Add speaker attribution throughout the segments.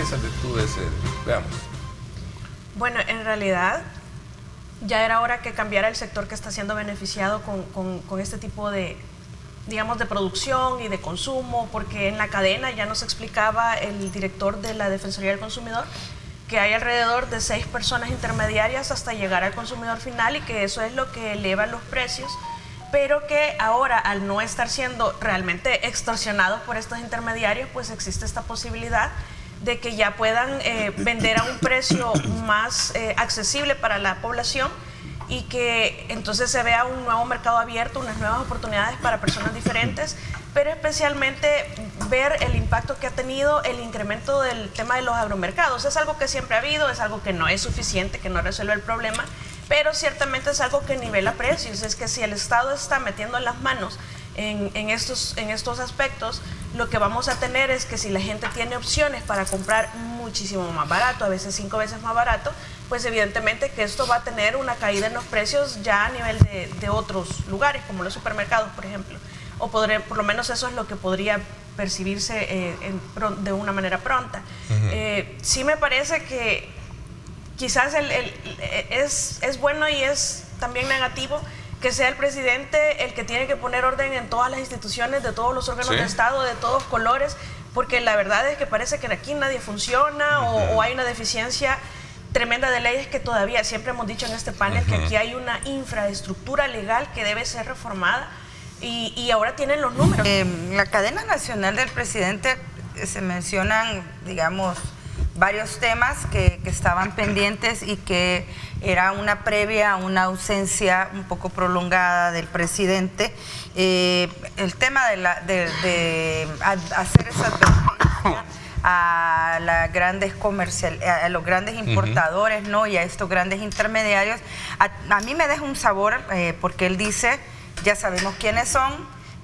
Speaker 1: piensas tú de ese? Veamos.
Speaker 2: Bueno, en realidad ya era hora que cambiara el sector que está siendo beneficiado con este tipo de, digamos, de producción y de consumo, porque en la cadena ya nos explicaba el director de la Defensoría del Consumidor que hay alrededor de 6 personas intermediarias hasta llegar al consumidor final y que eso es lo que eleva los precios, pero que ahora, al no estar siendo realmente extorsionados por estos intermediarios, pues existe esta posibilidad de que ya puedan vender a un precio más accesible para la población y que entonces se vea un nuevo mercado abierto, unas nuevas oportunidades para personas diferentes, pero especialmente ver el impacto que ha tenido el incremento del tema de los agromercados. Es algo que siempre ha habido, es algo que no es suficiente, que no resuelve el problema, pero ciertamente es algo que nivela precios. Es que si el Estado está metiendo las manos en estos aspectos, lo que vamos a tener es que si la gente tiene opciones para comprar muchísimo más barato, a veces 5 veces más barato, pues evidentemente que esto va a tener una caída en los precios ya a nivel de otros lugares, como los supermercados, por ejemplo. O por lo menos eso es lo que podría percibirse de una manera pronta. Sí me parece que quizás es bueno y es también negativo que sea el presidente el que tiene que poner orden en todas las instituciones, de todos los órganos de Estado, de todos colores, porque la verdad es que parece que aquí nadie funciona o hay una deficiencia tremenda de leyes que todavía, siempre hemos dicho en este panel, que aquí hay una infraestructura legal que debe ser reformada y ahora tienen los números.
Speaker 3: En la cadena nacional del presidente se mencionan, digamos, varios temas que estaban pendientes y que era una previa a una ausencia un poco prolongada del presidente. El tema de hacer esa advertencia a los grandes importadores, ¿no? Y a estos grandes intermediarios, a mí me deja un sabor porque él dice, ya sabemos quiénes son,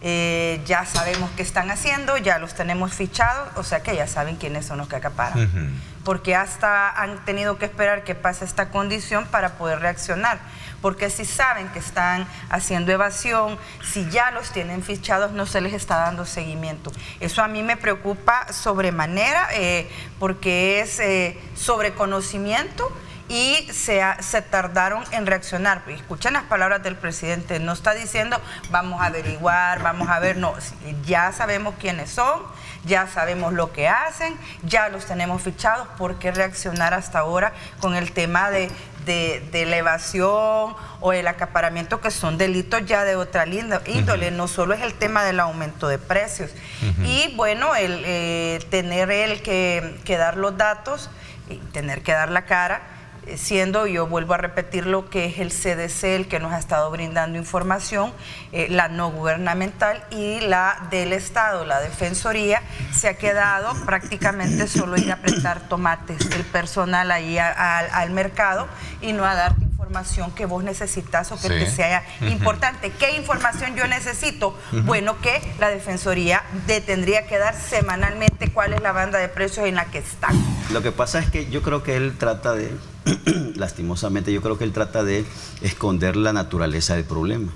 Speaker 3: ya sabemos qué están haciendo, ya los tenemos fichados, o sea que ya saben quiénes son los que acaparan. Porque hasta han tenido que esperar que pase esta condición para poder reaccionar. Porque si saben que están haciendo evasión, si ya los tienen fichados, no se les está dando seguimiento. Eso a mí me preocupa sobremanera porque es sobreconocimiento. Y se tardaron en reaccionar. Escuchen las palabras del presidente, no está diciendo vamos a averiguar, vamos a ver, no, ya sabemos quiénes son, ya sabemos lo que hacen, ya los tenemos fichados. ¿Por qué reaccionar hasta ahora con el tema de la evasión o el acaparamiento, que son delitos ya de otra índole? No solo es el tema del aumento de precios. Y bueno, tener que dar los datos y tener que dar la cara, siendo, yo vuelvo a repetir, lo que es el CDC el que nos ha estado brindando información, la no gubernamental y la del Estado, la Defensoría, se ha quedado prácticamente solo ir a apretar tomates el personal ahí al mercado y no a darte información que vos necesitas o que te sea importante. ¿Qué información yo necesito? Bueno, que la Defensoría tendría que dar semanalmente cuál es la banda de precios en la que están.
Speaker 4: Lo que pasa es que yo creo que él trata de, lastimosamente, yo creo que él trata de esconder la naturaleza del problema.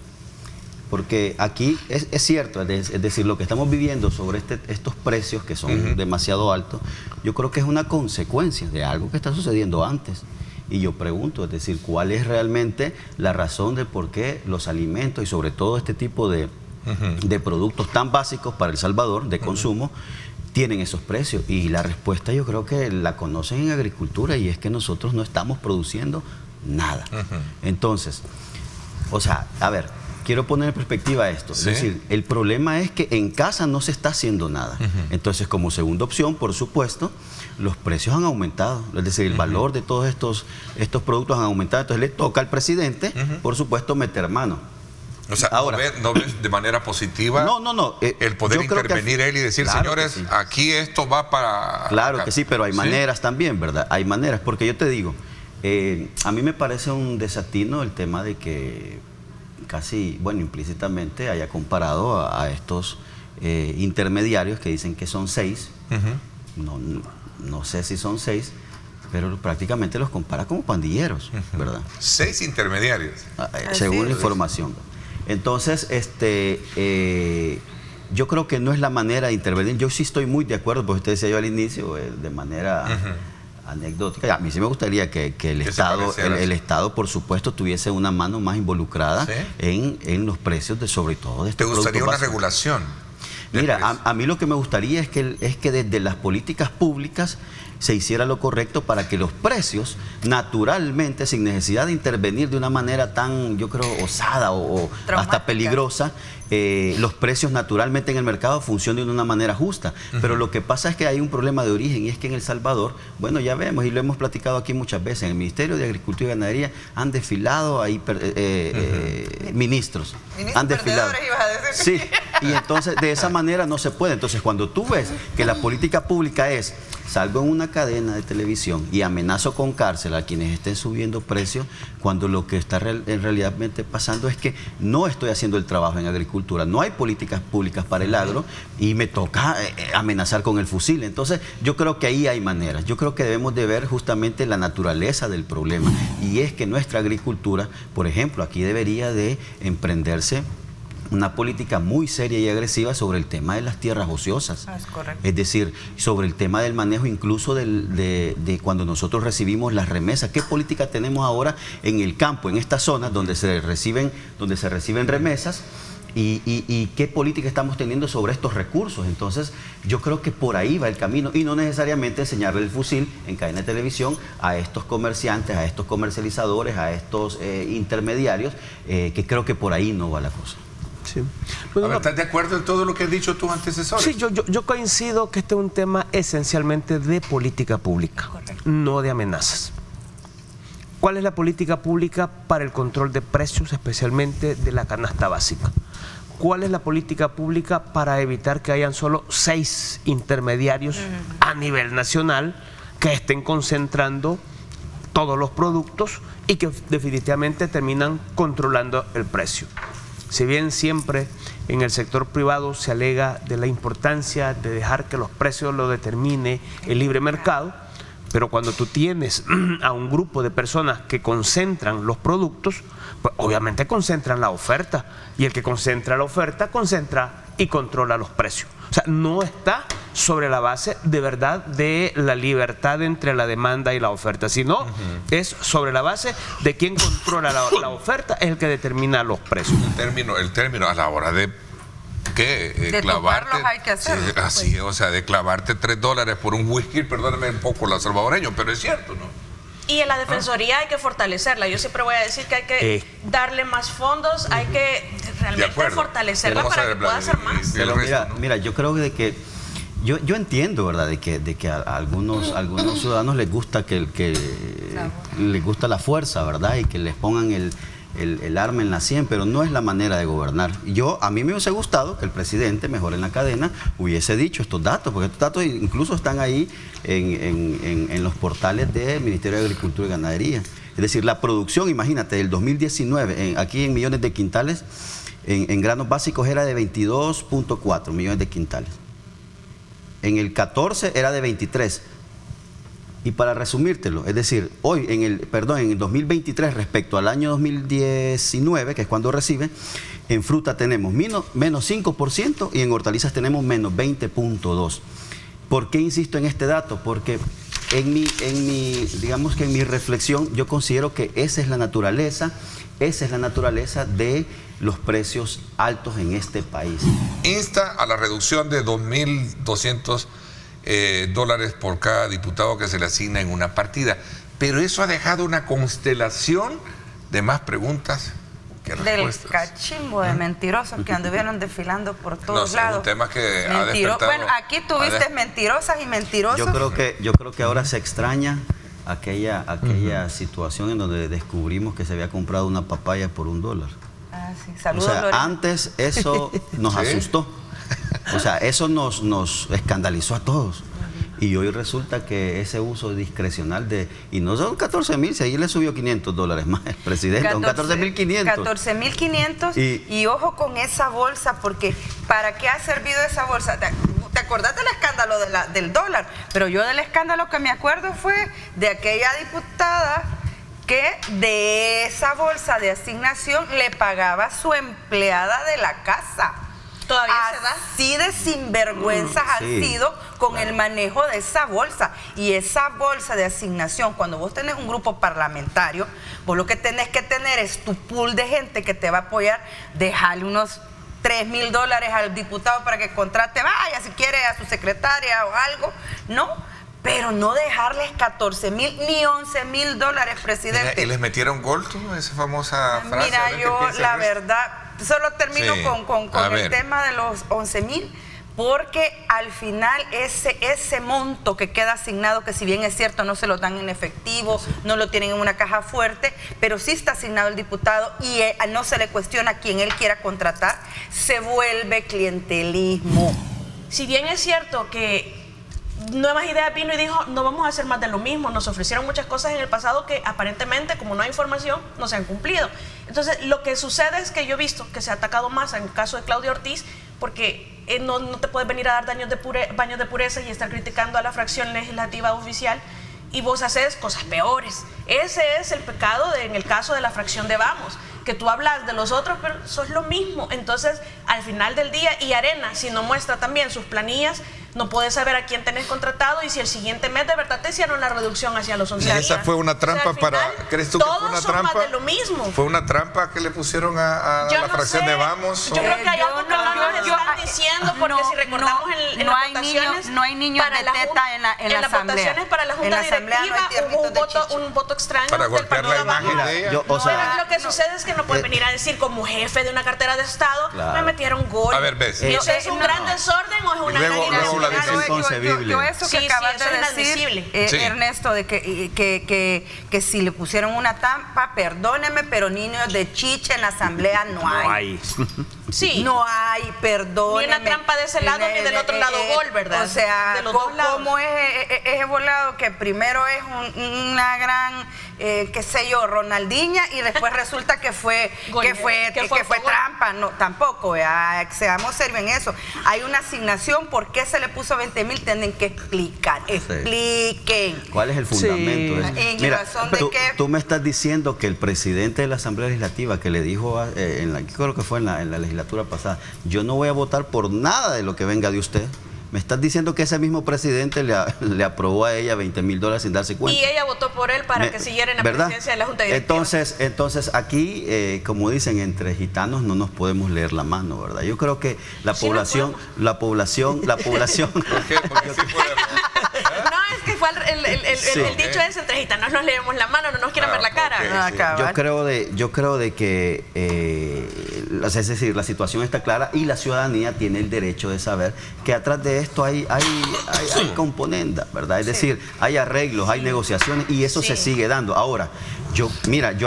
Speaker 4: Porque aquí es cierto, es decir, lo que estamos viviendo sobre estos precios que son demasiado altos, yo creo que es una consecuencia de algo que está sucediendo antes. Y yo pregunto, es decir, ¿cuál es realmente la razón de por qué los alimentos y sobre todo este tipo de productos tan básicos para El Salvador, de consumo, tienen esos precios? Y la respuesta yo creo que la conocen en agricultura, y es que nosotros no estamos produciendo nada. Entonces, o sea, a ver, quiero poner en perspectiva esto. Es decir, el problema es que en casa no se está haciendo nada. Entonces, como segunda opción, por supuesto, los precios han aumentado. Es decir, el valor de todos estos productos han aumentado. Entonces, le toca al presidente, por supuesto, meter mano.
Speaker 1: O sea, ahora, ¿no ves de manera positiva el poder intervenir él y decir, claro, señores, aquí esto va para...
Speaker 4: Claro que sí, pero hay maneras también, ¿verdad? Hay maneras, porque yo te digo, a mí me parece un desatino el tema de que casi, bueno, implícitamente haya comparado a estos intermediarios que dicen que son 6. No sé si son 6, pero prácticamente los compara como pandilleros, ¿verdad?
Speaker 1: 6 intermediarios.
Speaker 4: Según la información. Entonces, yo creo que no es la manera de intervenir. Yo sí estoy muy de acuerdo, porque usted decía yo al inicio, de manera anecdótica. A mí sí me gustaría que el Estado, por supuesto, tuviese una mano más involucrada en los precios, sobre todo de estos productos.
Speaker 1: ¿Te gustaría una regulación?
Speaker 4: Mira, a mí lo que me gustaría es que desde las políticas públicas se hiciera lo correcto para que los precios, naturalmente, sin necesidad de intervenir de una manera tan, yo creo, osada o hasta peligrosa, los precios naturalmente en el mercado funcionen de una manera justa. Pero lo que pasa es que hay un problema de origen, y es que en El Salvador, bueno, ya vemos, y lo hemos platicado aquí muchas veces, en el Ministerio de Agricultura y Ganadería han desfilado ahí ministros. Han desfilado. Ibas a decir. Sí, y entonces de esa manera no se puede. Entonces cuando tú ves que la política pública es: salgo en una cadena de televisión y amenazo con cárcel a quienes estén subiendo precios, cuando lo que está en realidad pasando es que no estoy haciendo el trabajo en agricultura, no hay políticas públicas para el agro y me toca amenazar con el fusil. Entonces yo creo que ahí hay maneras. Yo creo que debemos de ver justamente la naturaleza del problema, y es que nuestra agricultura, por ejemplo, aquí debería de emprenderse una política muy seria y agresiva sobre el tema de las tierras ociosas.
Speaker 3: Es correcto.
Speaker 4: Es decir, sobre el tema del manejo incluso de cuando nosotros recibimos las remesas. ¿Qué política tenemos ahora en el campo, en estas zonas donde se reciben remesas? Y qué política estamos teniendo sobre estos recursos. Entonces yo creo que por ahí va el camino, y no necesariamente enseñarle el fusil en cadena de televisión a estos comerciantes, a estos comercializadores, a estos intermediarios, que creo que por ahí no va la cosa.
Speaker 1: Sí. Bueno, ¿estás de acuerdo en todo lo que han dicho tus antecesores?
Speaker 5: Sí, yo coincido que este es un tema esencialmente de política pública. Correcto. No de amenazas. ¿Cuál es la política pública para el control de precios, especialmente de la canasta básica? ¿Cuál es la política pública para evitar que hayan solo 6 intermediarios a nivel nacional que estén concentrando todos los productos y que definitivamente terminan controlando el precio? Si bien siempre en el sector privado se alega de la importancia de dejar que los precios lo determine el libre mercado, pero cuando tú tienes a un grupo de personas que concentran los productos, pues obviamente concentran la oferta, y el que concentra la oferta concentra y controla los precios. O sea, no está sobre la base de verdad de la libertad entre la demanda y la oferta, sino es sobre la base de quien controla la oferta, es el que determina los precios.
Speaker 1: El término a la hora de clavarte,
Speaker 3: hay que hacerlo,
Speaker 1: sí, así, o sea, de clavarte $3 por un whisky, perdóname un poco la salvadoreño, pero es cierto, ¿no?
Speaker 2: Y en la defensoría hay que fortalecerla. Yo siempre voy a decir que hay que darle más fondos, hay que realmente fortalecerla para que pueda hacer más.
Speaker 4: Pero mira, yo creo que yo entiendo, ¿verdad?, de que a algunos ciudadanos les gusta les gusta la fuerza, ¿verdad?, y que les pongan el arma en la sien, pero no es la manera de gobernar. A mí me hubiese gustado que el presidente, mejor en la cadena, hubiese dicho estos datos, porque estos datos incluso están ahí en los portales del Ministerio de Agricultura y Ganadería. Es decir, la producción, imagínate, del 2019, aquí en millones de quintales, en granos básicos era de 22.4 millones de quintales. En el 14 era de 23. Y para resumírtelo, es decir, hoy, en el 2023 respecto al año 2019, que es cuando recibe, en fruta tenemos menos 5% y en hortalizas tenemos menos 20.2%. ¿Por qué insisto en este dato? Porque digamos que en mi reflexión yo considero que esa es la naturaleza de los precios altos en este país.
Speaker 1: Insta a la reducción de $2.200 por cada diputado que se le asigna en una partida, pero eso ha dejado una constelación de más preguntas que respuestas.
Speaker 3: Del cachimbo de mentirosos que anduvieron desfilando por todos lados.
Speaker 1: Un tema que ha despertado.
Speaker 3: Bueno, aquí tuviste mentirosas y mentirosos.
Speaker 4: Yo creo que ahora se extraña aquella situación en donde descubrimos que se había comprado una papaya por $1.
Speaker 3: Ah, sí. Saludos,
Speaker 4: o sea,
Speaker 3: Lorena.
Speaker 4: antes eso nos asustó. O sea, eso nos escandalizó a todos. Y hoy resulta que ese uso discrecional y no son 14.000, si ahí le subió $500 más el presidente, son 14.500.
Speaker 3: 14.500 y ojo con esa bolsa, porque ¿para qué ha servido esa bolsa? ¿Te acordás del escándalo del dólar? Pero yo del escándalo que me acuerdo fue de aquella diputada que de esa bolsa de asignación le pagaba a su empleada de la casa.
Speaker 2: todavía se da.
Speaker 3: así de sinvergüenzas han
Speaker 4: sí,
Speaker 3: sido con el manejo de esa bolsa. Y esa bolsa de asignación, cuando vos tenés un grupo parlamentario, vos lo que tenés que tener es tu pool de gente que te va a apoyar, dejarle unos $3,000 al diputado para que contrate, vaya, si quiere, a su secretaria o algo, ¿no? Pero no dejarles 14,000 ni 11,000 presidente.
Speaker 1: Mira, ¿y les metieron gol, tú, esa famosa frase?
Speaker 3: Mira, yo la verdad, solo termino
Speaker 1: Sí,
Speaker 3: con
Speaker 1: a
Speaker 3: el
Speaker 1: ver.
Speaker 3: tema de los 11,000, porque al final ese monto que queda asignado, que si bien es cierto no se lo dan en efectivo, no lo tienen en una caja fuerte, pero sí está asignado el diputado y no se le cuestiona a quien él quiera contratar, se vuelve clientelismo.
Speaker 2: Si bien es cierto que Nuevas Ideas vino y dijo, no vamos a hacer más de lo mismo, nos ofrecieron muchas cosas en el pasado que aparentemente, como no hay información, no se han cumplido. Entonces, lo que sucede es que yo he visto que se ha atacado más en el caso de Claudia Ortiz, porque no te puedes venir a dar baños de pureza y estar criticando a la fracción legislativa oficial y vos haces cosas peores. Ese es el pecado en el caso de la fracción de Vamos, que tú hablas de los otros, pero sos lo mismo. Entonces, al final del día, y Arena, si no muestra también sus planillas, no puedes saber a quién tenés contratado y si el siguiente mes de verdad te hicieron la reducción hacia los 11
Speaker 1: ¿Y
Speaker 2: días.
Speaker 1: esa fue una trampa
Speaker 2: al final,
Speaker 1: ¿crees tú que fue una
Speaker 2: todos son
Speaker 1: trampa?
Speaker 2: más de lo mismo.
Speaker 1: ¿Fue una trampa que le pusieron a
Speaker 2: Yo
Speaker 1: la
Speaker 2: no
Speaker 1: fracción
Speaker 2: sé.
Speaker 1: de Vamos?
Speaker 2: Yo creo que hay algo que no nos están diciendo, porque si recordamos en
Speaker 3: no
Speaker 2: las
Speaker 3: hay
Speaker 2: votaciones,
Speaker 3: no hay niños
Speaker 2: para
Speaker 3: de
Speaker 2: la
Speaker 3: teta en la
Speaker 2: las
Speaker 3: asamblea.
Speaker 2: votaciones para la
Speaker 3: En
Speaker 2: junta
Speaker 3: la asamblea
Speaker 2: directiva
Speaker 3: no hay
Speaker 2: hubo
Speaker 3: tiernitos de
Speaker 2: un voto extraño
Speaker 1: Para
Speaker 2: del
Speaker 1: golpear
Speaker 2: partido
Speaker 1: la
Speaker 2: de
Speaker 1: imagen
Speaker 2: Vamos.
Speaker 1: de ella.
Speaker 4: Yo, o sea,
Speaker 2: Pero lo que sucede es que no puedes venir a decir como jefe de una cartera de Estado,
Speaker 4: Claro.
Speaker 2: me metieron gol.
Speaker 1: A ver, ves.
Speaker 2: ¿Eso es un
Speaker 3: no.
Speaker 2: gran desorden o es una
Speaker 1: luego-
Speaker 2: gran
Speaker 1: luego la
Speaker 2: irracionalidad?
Speaker 1: dicen
Speaker 4: inconcebible.
Speaker 3: Yo eso que
Speaker 2: Sí,
Speaker 3: acabas
Speaker 2: eso
Speaker 3: de
Speaker 2: es
Speaker 3: decir,
Speaker 2: inadmisible.
Speaker 1: Sí.
Speaker 3: Ernesto, de que si le pusieron una trampa, perdóneme, pero niños de chiche en la asamblea no hay.
Speaker 2: Sí.
Speaker 3: No hay, perdóneme.
Speaker 2: Ni una trampa de ese lado ni del otro lado gol, ¿verdad?
Speaker 3: O sea,
Speaker 2: De los dos lados.
Speaker 3: ¿cómo es ese volado que primero es una gran, qué sé yo, Ronaldinha y después resulta que fue
Speaker 2: Gol,
Speaker 3: que fue
Speaker 2: que fue gol.
Speaker 3: trampa? No, tampoco, seamos serios en eso. Hay una asignación, ¿por qué se le puso 20,000? Tienen que explicar, expliquen.
Speaker 4: ¿Cuál es el fundamento de eso?
Speaker 3: ¿En
Speaker 4: Mira,
Speaker 3: razón de
Speaker 4: tú,
Speaker 3: qué?
Speaker 4: tú me estás diciendo que el presidente de la Asamblea Legislativa que le dijo, creo que fue en la legislatura pasada, yo no voy a votar por nada de lo que venga de usted. Me estás diciendo que ese mismo presidente le aprobó a ella $20,000 sin darse cuenta.
Speaker 2: Y ella votó por él para que siguiera en la
Speaker 4: ¿verdad?
Speaker 2: presidencia de la Junta Directiva.
Speaker 4: Entonces aquí, como dicen, entre gitanos no nos podemos leer la mano, ¿verdad? Yo creo que la
Speaker 2: Sí nos
Speaker 4: población,
Speaker 1: ¿Por qué? Porque sí podemos.
Speaker 2: No, es que fue el dicho es entre gitanos nos leemos la mano, no nos quieren ver la cara.
Speaker 1: ok.
Speaker 3: Ah,
Speaker 1: sí.
Speaker 3: cabal.
Speaker 4: yo creo de que es decir, la situación está clara y la ciudadanía tiene el derecho de saber que atrás de esto hay componenda, ¿verdad? Es decir, hay arreglos, hay negociaciones y eso
Speaker 2: Sí.
Speaker 4: se sigue dando. Ahora, yo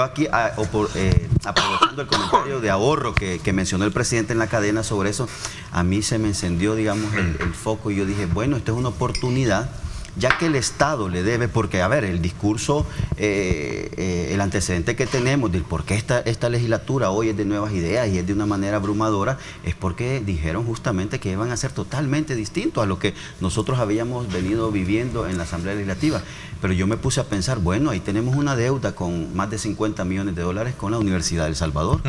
Speaker 4: aquí aprovechando el comentario de ahorro que mencionó el presidente en la cadena sobre eso, a mí se me encendió, digamos, el foco y yo dije, bueno, esta es una oportunidad, ya que el Estado le debe, porque, a ver, el discurso, el antecedente que tenemos del por qué esta legislatura hoy es de Nuevas Ideas y es de una manera abrumadora, es porque dijeron justamente que iban a ser totalmente distintos a lo que nosotros habíamos venido viviendo en la Asamblea Legislativa. Pero yo me puse a pensar, bueno, ahí tenemos una deuda con más de $50 millones con la Universidad de El Salvador.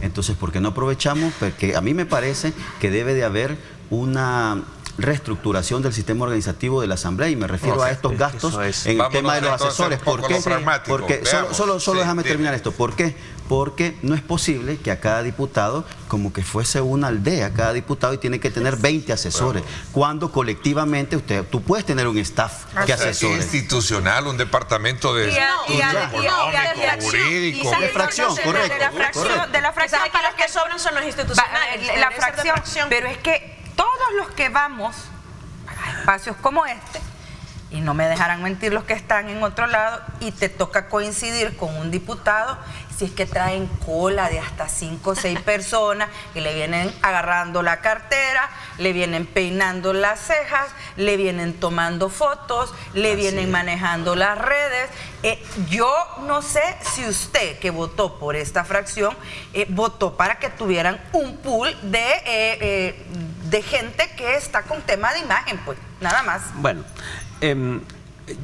Speaker 4: Entonces, ¿por qué no aprovechamos? Porque a mí me parece que debe de haber una reestructuración del sistema organizativo de la Asamblea y me refiero a estos gastos
Speaker 5: eso es.
Speaker 4: en el
Speaker 1: Vámonos
Speaker 4: tema de los
Speaker 1: entonces
Speaker 4: asesores.
Speaker 1: un poco
Speaker 4: ¿Por qué?
Speaker 1: a lo pragmático.
Speaker 4: Porque
Speaker 1: Veamos.
Speaker 4: solo
Speaker 1: Sí,
Speaker 4: déjame
Speaker 1: dime.
Speaker 4: terminar esto. ¿Por qué? Porque no es posible que a cada diputado como que fuese una aldea, cada diputado y tiene que tener 20 asesores, cuando colectivamente tú puedes tener un staff que asesore.
Speaker 1: Institucional, un departamento de jurídico.
Speaker 4: De fracción, correcto.
Speaker 3: De la
Speaker 2: Quizás
Speaker 3: fracción
Speaker 2: aquí
Speaker 3: para
Speaker 2: los que sobran son los institucionales.
Speaker 3: la
Speaker 2: debe ser de
Speaker 3: fracción, pero es que todos los que vamos a espacios como este, y no me dejarán mentir los que están en otro lado, y te toca coincidir con un diputado, si es que traen cola de hasta 5 o 6 personas que le vienen agarrando la cartera, le vienen peinando las cejas, le vienen tomando fotos, le vienen manejando las redes. Yo no sé si usted que votó por esta fracción votó para que tuvieran un pool de gente que está con tema de imagen, pues, nada más.
Speaker 5: Bueno,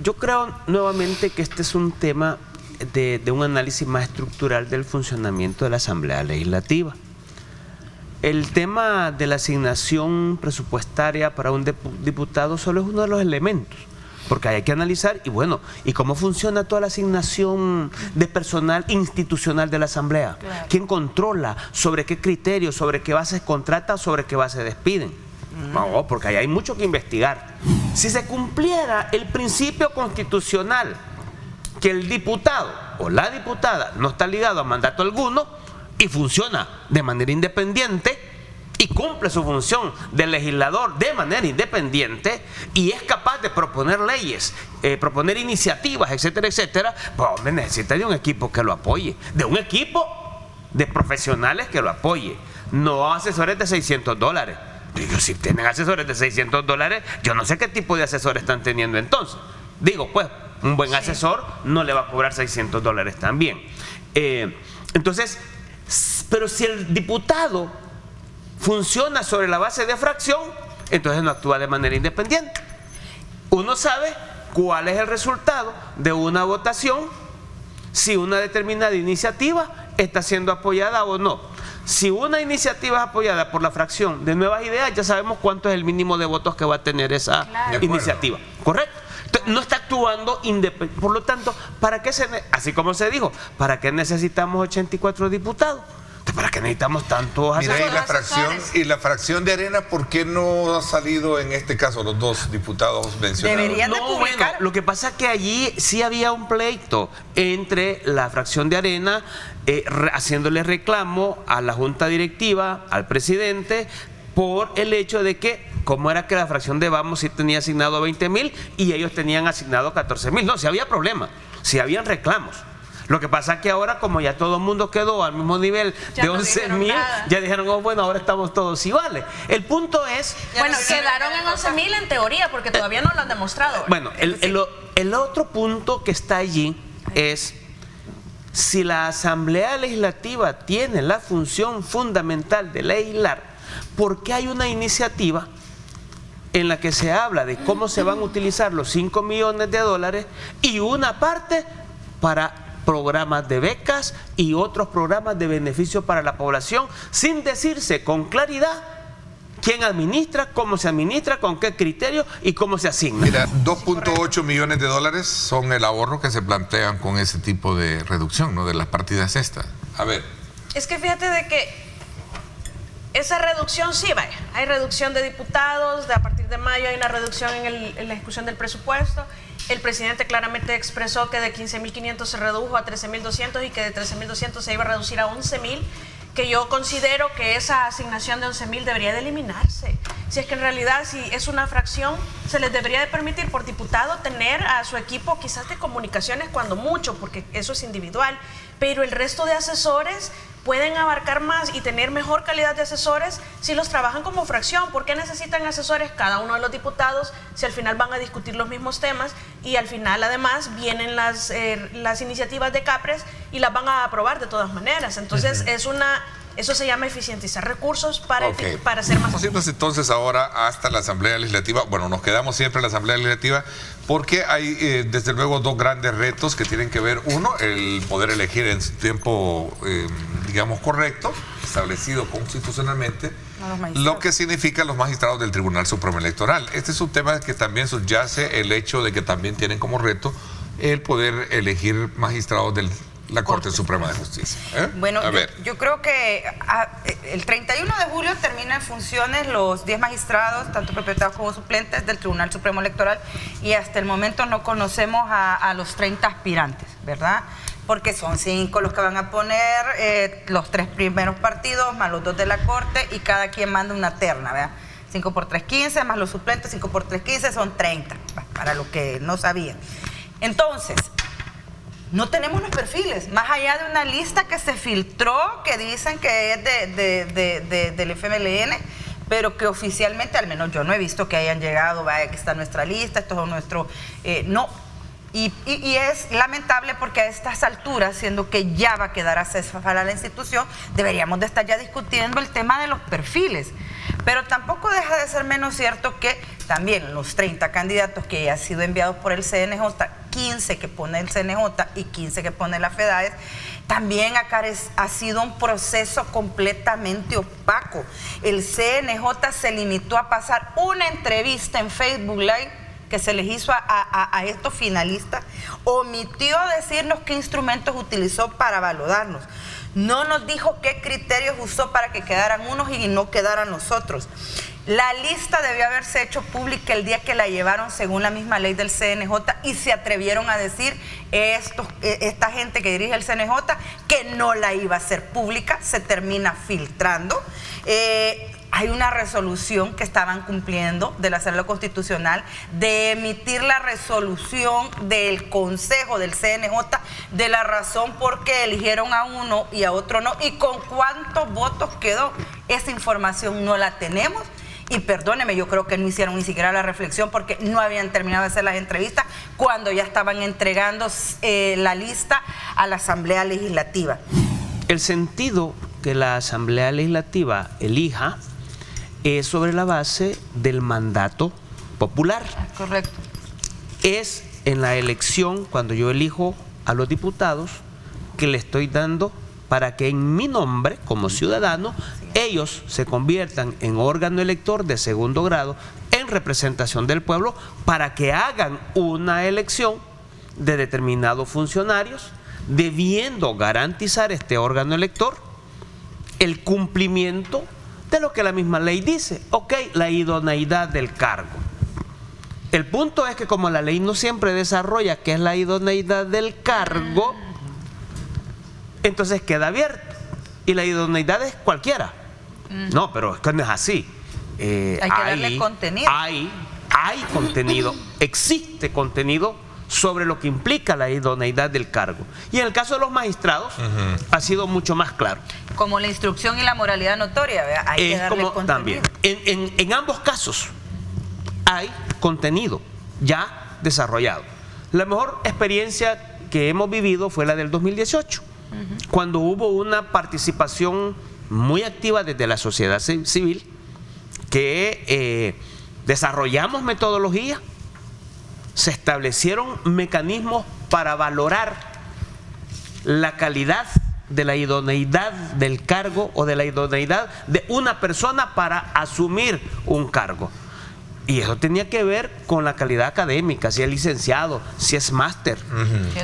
Speaker 5: yo creo nuevamente que este es un tema de un análisis más estructural del funcionamiento de la Asamblea Legislativa. el tema de la asignación presupuestaria para un diputado solo es uno de los elementos, porque hay que analizar, y bueno, ¿y cómo funciona toda la asignación de personal institucional de la Asamblea?
Speaker 3: Claro.
Speaker 5: ¿Quién controla? ¿Sobre qué criterios? ¿Sobre qué base contrata? ¿Sobre qué base despiden? No, porque ahí hay mucho que investigar. Si se cumpliera el principio constitucional que el diputado o la diputada no está ligado a mandato alguno y funciona de manera independiente y cumple su función de legislador de manera independiente y es capaz de proponer leyes, proponer iniciativas, etcétera, etcétera, pues hombre, necesita de un equipo que lo apoye, de un equipo de profesionales que lo apoye, no asesores de $600. Digo, si tienen asesores de $600, yo no sé qué tipo de asesores están teniendo entonces. Digo, pues, un buen asesor no le va a cobrar $600 también. Entonces, pero si el diputado funciona sobre la base de fracción, entonces no actúa de manera independiente. Uno sabe cuál es el resultado de una votación, si una determinada iniciativa está siendo apoyada o no. Si una iniciativa es apoyada por la fracción de Nuevas Ideas, ya sabemos cuánto es el mínimo de votos que va a tener esa iniciativa. ¿Correcto? Entonces, no está actuando independiente. Por lo tanto, ¿para qué así como se dijo, ¿para qué necesitamos 84 diputados? ¿Para qué necesitamos tantos asesores?
Speaker 1: Mira, y la fracción de Arena, ¿por qué no ha salido en este caso los dos diputados mencionados?
Speaker 3: Deberían de publicar.
Speaker 5: Bueno, lo que pasa es que allí sí había un pleito entre la fracción de Arena haciéndole reclamo a la junta directiva, al presidente, por el hecho de que, como era que la fracción de Vamos sí tenía asignado 20,000 y ellos tenían asignado 14,000. No, sí había problema, sí habían reclamos. Lo que pasa es que ahora, como ya todo el mundo quedó al mismo nivel
Speaker 2: ya
Speaker 5: de
Speaker 2: no
Speaker 5: 11,000, ya dijeron, oh, bueno, ahora estamos todos iguales. El punto es...
Speaker 2: Bueno, quedaron en 11,000 en teoría, porque todavía no lo han demostrado.
Speaker 5: Bueno, el otro punto que está allí es, si la Asamblea Legislativa tiene la función fundamental de legislar, ¿por qué hay una iniciativa en la que se habla de cómo se van a utilizar los $5 millones y una parte para programas de becas y otros programas de beneficio para la población, sin decirse con claridad quién administra, cómo se administra, con qué criterio y cómo se asigna?
Speaker 1: Mira, $2.8 millones son el ahorro que se plantean con ese tipo de reducción, ¿no? De las partidas estas. A ver.
Speaker 2: Es que fíjate de que esa reducción sí, vaya, hay reducción de diputados, a partir de mayo hay una reducción en la ejecución del presupuesto. El presidente claramente expresó que de 15.500 se redujo a 13.200 y que de 13.200 se iba a reducir a 11.000, que yo considero que esa asignación de 11.000 debería de eliminarse. Si es que en realidad, si es una fracción, se les debería de permitir por diputado tener a su equipo quizás de comunicaciones cuando mucho, porque eso es individual, pero el resto de asesores pueden abarcar más y tener mejor calidad de asesores si los trabajan como fracción. ¿Por qué necesitan asesores cada uno de los diputados si al final van a discutir los mismos temas y al final además vienen las iniciativas de CAPRES y las van a aprobar de todas maneras? Entonces eso se llama eficientizar recursos para hacer más.
Speaker 1: Vamos entonces ahora hasta la Asamblea Legislativa. Bueno, nos quedamos siempre en la Asamblea Legislativa porque hay desde luego dos grandes retos que tienen que ver. Uno, el poder elegir en su tiempo, digamos, correcto, establecido constitucionalmente, lo que significa los magistrados del Tribunal Supremo Electoral. Este es un tema que también subyace el hecho de que también tienen como reto el poder elegir magistrados de la Corte Suprema de Justicia.
Speaker 3: Bueno, yo creo que el 31 de julio terminan funciones los 10 magistrados, tanto propietarios como suplentes del Tribunal Supremo Electoral, y hasta el momento no conocemos a los 30 aspirantes, ¿verdad? Porque son 5 los que van a poner, los 3 primeros partidos, más los 2 de la Corte, y cada quien manda una terna, ¿verdad? 5 por 3, 15, más los suplentes, 5 por 3, 15, son 30, para los que no sabían. Entonces, no tenemos los perfiles, más allá de una lista que se filtró, que dicen que es del FMLN, pero que oficialmente, al menos yo no he visto que hayan llegado, vaya, que está nuestra lista, esto es nuestro... no. Y es lamentable porque a estas alturas, siendo que ya va a quedar acesora la institución, deberíamos de estar ya discutiendo el tema de los perfiles. Pero tampoco deja de ser menos cierto que también los 30 candidatos que han sido enviados por el CNJ, 15 que pone el CNJ y 15 que pone la FEDAES, También acá ha sido un proceso completamente opaco. El CNJ se limitó a pasar una entrevista en Facebook Live que se les hizo a estos finalistas, omitió decirnos qué instrumentos utilizó para valorarnos. No nos dijo qué criterios usó para que quedaran unos y no quedaran los otros. La lista debió haberse hecho pública el día que la llevaron según la misma ley del CNJ y se atrevieron a decir esta gente que dirige el CNJ que no la iba a hacer pública, se termina filtrando. Hay una resolución que estaban cumpliendo de la Asamblea Constitucional de emitir la resolución del Consejo del CNJ de la razón por qué eligieron a uno y a otro no y con cuántos votos quedó. Esa información no la tenemos y perdóneme, yo creo que no hicieron ni siquiera la reflexión porque no habían terminado de hacer las entrevistas cuando ya estaban entregando la lista a la Asamblea Legislativa.
Speaker 5: El sentido que la Asamblea Legislativa elija es sobre la base del mandato popular.
Speaker 3: Correcto.
Speaker 5: Es en la elección, cuando yo elijo a los diputados, que le estoy dando para que en mi nombre, como ciudadano, ellos se conviertan en órgano elector de segundo grado, en representación del pueblo, para que hagan una elección de determinados funcionarios, debiendo garantizar este órgano elector el cumplimiento de lo que la misma ley dice. Ok, la idoneidad del cargo. El punto es que como la ley no siempre desarrolla qué es la idoneidad del cargo, entonces queda abierto. Y la idoneidad es cualquiera. No, pero es que no es así.
Speaker 3: Hay que darle contenido.
Speaker 5: Hay contenido, existe contenido sobre lo que implica la idoneidad del cargo. Y en el caso de los magistrados ha sido mucho más claro.
Speaker 3: Como la instrucción y la moralidad notoria, ¿verdad? Hay que darle contenido.
Speaker 5: También. En ambos casos hay contenido ya desarrollado. La mejor experiencia que hemos vivido fue la del 2018, cuando hubo una participación muy activa desde la sociedad civil, que desarrollamos metodología, se establecieron mecanismos para valorar la calidad de la idoneidad del cargo o de la idoneidad de una persona para asumir un cargo. Y eso tenía que ver con la calidad académica, si es licenciado, si es máster,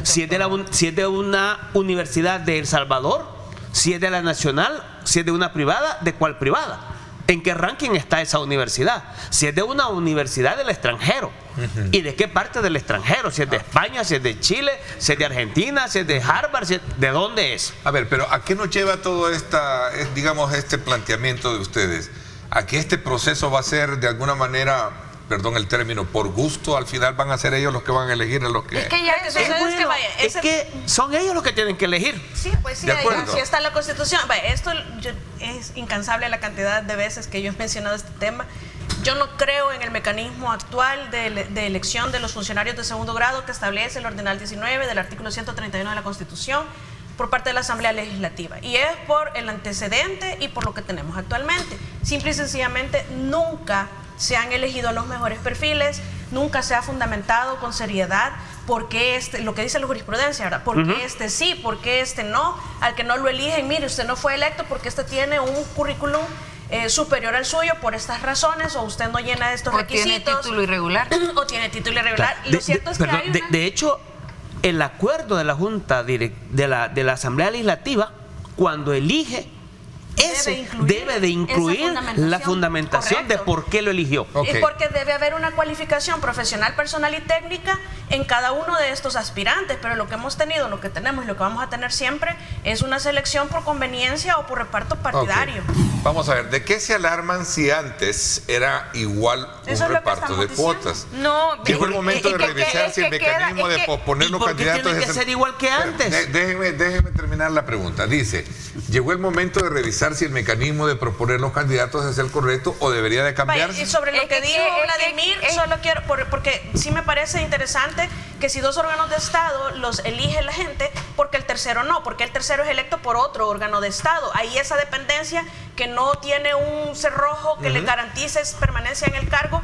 Speaker 5: si es de una universidad de El Salvador, si es de la nacional, si es de una privada, ¿de cuál privada? ¿En qué ranking está esa universidad? Si es de una universidad del extranjero. ¿Y de qué parte del extranjero? Si es de España, si es de Chile, si es de Argentina, si es de Harvard, ¿de dónde es?
Speaker 1: A ver, pero ¿a qué nos lleva todo este planteamiento de ustedes? ¿A que este proceso va a ser de alguna manera, perdón el término, por gusto? Al final van a ser ellos los que van a elegir a los que...
Speaker 2: Es que ya que
Speaker 5: es que son ellos los que tienen que elegir.
Speaker 2: Sí, pues sí,
Speaker 1: de acuerdo.
Speaker 2: Así está la Constitución. Esto es incansable la cantidad de veces que yo he mencionado este tema. Yo no creo en el mecanismo actual de elección de los funcionarios de segundo grado que establece el Ordenal 19 del artículo 131 de la Constitución por parte de la Asamblea Legislativa. Y es por el antecedente y por lo que tenemos actualmente. Simple y sencillamente nunca se han elegido los mejores perfiles, nunca se ha fundamentado con seriedad por qué lo que dice la jurisprudencia, ¿verdad? ¿Por qué este sí, por qué este no? Al que no lo eligen, mire, usted no fue electo porque este tiene un currículum superior al suyo por estas razones, o usted no llena estos requisitos.
Speaker 3: O tiene título irregular.
Speaker 2: O tiene título irregular.
Speaker 5: Claro.
Speaker 2: Lo cierto es que hay una...
Speaker 5: de hecho, el acuerdo de la Junta de la Asamblea Legislativa, cuando elige, debe de incluir la fundamentación de por qué lo eligió.
Speaker 2: Okay. Y porque debe haber una cualificación profesional, personal y técnica en cada uno de estos aspirantes, pero lo que hemos tenido, lo que tenemos y lo que vamos a tener siempre es una selección por conveniencia o por reparto partidario.
Speaker 1: Okay. Vamos a ver, ¿de qué se alarman si antes era igual un reparto de cuotas?
Speaker 3: No,
Speaker 1: llegó el momento de revisar si el mecanismo de posponer los candidatos
Speaker 5: tiene que ser igual que antes.
Speaker 1: Déjeme terminar la pregunta. Dice, llegó el momento de revisar si el mecanismo de proponer los candidatos es el correcto o debería de cambiarse.
Speaker 2: Y sobre lo que dijo Vladimir, solo quiero, porque sí me parece interesante que si dos órganos de Estado los elige la gente, porque el tercero no, porque el tercero es electo por otro órgano de Estado. Hay esa dependencia que no tiene un cerrojo que le garantice permanencia en el cargo,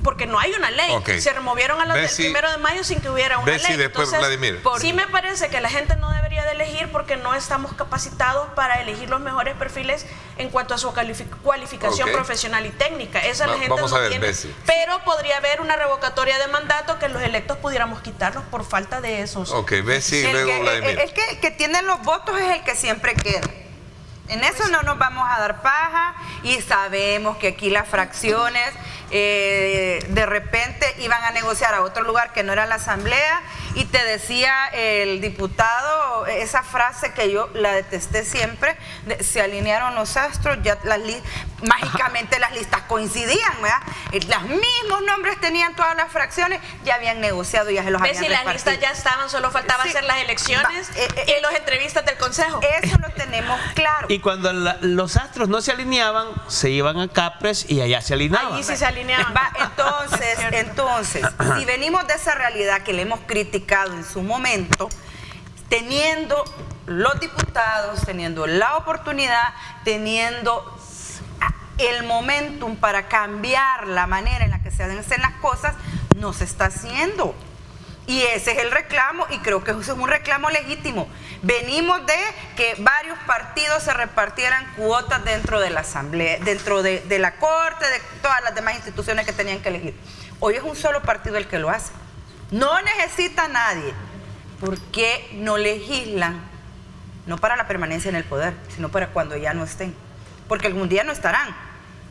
Speaker 2: porque no hay una ley. Se removieron a los del 1 de mayo sin que hubiera una ley.
Speaker 1: Después,
Speaker 2: entonces,
Speaker 1: Vladimir.
Speaker 2: Sí me parece que la gente no debería debería de elegir porque no estamos capacitados para elegir los mejores perfiles en cuanto a su cualificación profesional y técnica. Esa la gente
Speaker 1: vamos
Speaker 2: no
Speaker 1: a ver,
Speaker 2: tiene.
Speaker 1: Bessie.
Speaker 2: Pero podría haber una revocatoria de mandato que los electos pudiéramos quitarlos por falta de esos.
Speaker 1: Ok, Bessie y luego Vladimir.
Speaker 3: Es que el que tiene los votos es el que siempre queda. En eso no nos vamos a dar paja y sabemos que aquí las fracciones de repente iban a negociar a otro lugar que no era la asamblea y te decía el diputado esa frase que yo la detesté siempre, se alinearon los astros, ya mágicamente las listas coincidían, ¿verdad? Los mismos nombres tenían todas las fracciones, ya habían negociado, ya se los habían repartido.
Speaker 2: Las listas ya estaban, solo faltaba hacer las elecciones y las entrevistas del consejo.
Speaker 3: Eso lo tenemos claro.
Speaker 5: Y cuando los astros no se alineaban, se iban a Capres y allá se alineaban.
Speaker 2: Allí sí se alineaban.
Speaker 3: Entonces, si venimos de esa realidad que le hemos criticado en su momento, teniendo los diputados, teniendo la oportunidad, teniendo el momentum para cambiar la manera en la que se hacen las cosas, no se está haciendo. Y ese es el reclamo, y creo que ese es un reclamo legítimo. Venimos de que varios partidos se repartieran cuotas dentro de la asamblea, dentro de la corte, de todas las demás instituciones que tenían que elegir. Hoy es un solo partido el que lo hace. No necesita a nadie. ¿Por qué no legislan? No para la permanencia en el poder, sino para cuando ya no estén. Porque algún día no estarán.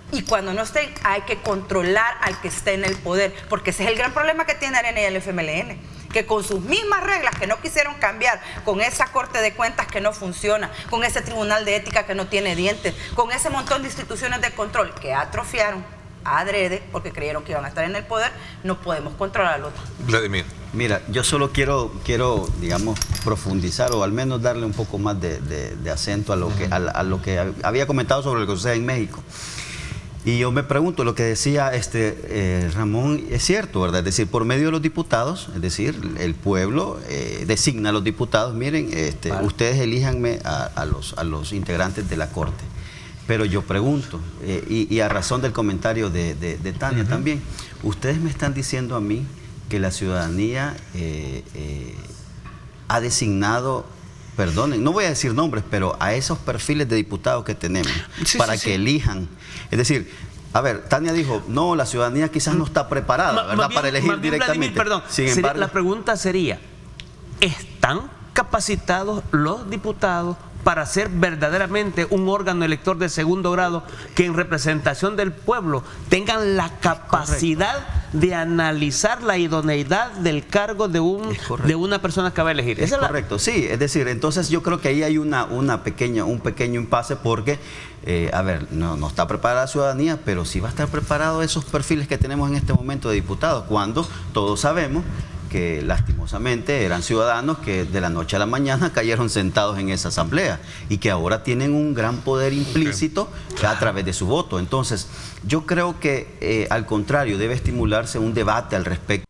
Speaker 3: Y cuando no estén, hay que controlar al que esté en el poder, porque ese es el gran problema que tiene Arena y el FMLN, que con sus mismas reglas que no quisieron cambiar, con esa Corte de Cuentas que no funciona, con ese Tribunal de Ética que no tiene dientes, con ese montón de instituciones de control que atrofiaron adrede porque creyeron que iban a estar en el poder, no podemos controlar al otro.
Speaker 1: Vladimir.
Speaker 4: Mira, yo solo quiero, digamos, profundizar o al menos darle un poco más de acento a lo que había comentado sobre lo que sucede en México. Y yo me pregunto, lo que decía Ramón es cierto, ¿verdad? Es decir, por medio de los diputados, es decir, el pueblo designa a los diputados, miren, ustedes elíjanme a los integrantes de la Corte. Pero yo pregunto, y a razón del comentario de Tania también, ustedes me están diciendo a mí que la ciudadanía ha designado, perdonen, no voy a decir nombres, pero a esos perfiles de diputados que tenemos para que elijan. Es decir, a ver, Tania dijo, no, la ciudadanía quizás no está preparada, ¿verdad? Para elegir directamente.
Speaker 5: Vladimir, perdón,
Speaker 4: sin embargo,
Speaker 5: la pregunta sería, ¿están capacitados los diputados para ser verdaderamente un órgano elector de segundo grado que en representación del pueblo tengan la capacidad de analizar la idoneidad del cargo de una persona que va a elegir?
Speaker 4: Es correcto, sí, es decir, entonces yo creo que ahí hay un pequeño impasse porque, a ver, no está preparada la ciudadanía, pero sí va a estar preparado esos perfiles que tenemos en este momento de diputados, cuando todos sabemos que lastimosamente eran ciudadanos que de la noche a la mañana cayeron sentados en esa asamblea y que ahora tienen un gran poder implícito a través de su voto. Entonces, yo creo que al contrario, debe estimularse un debate al respecto.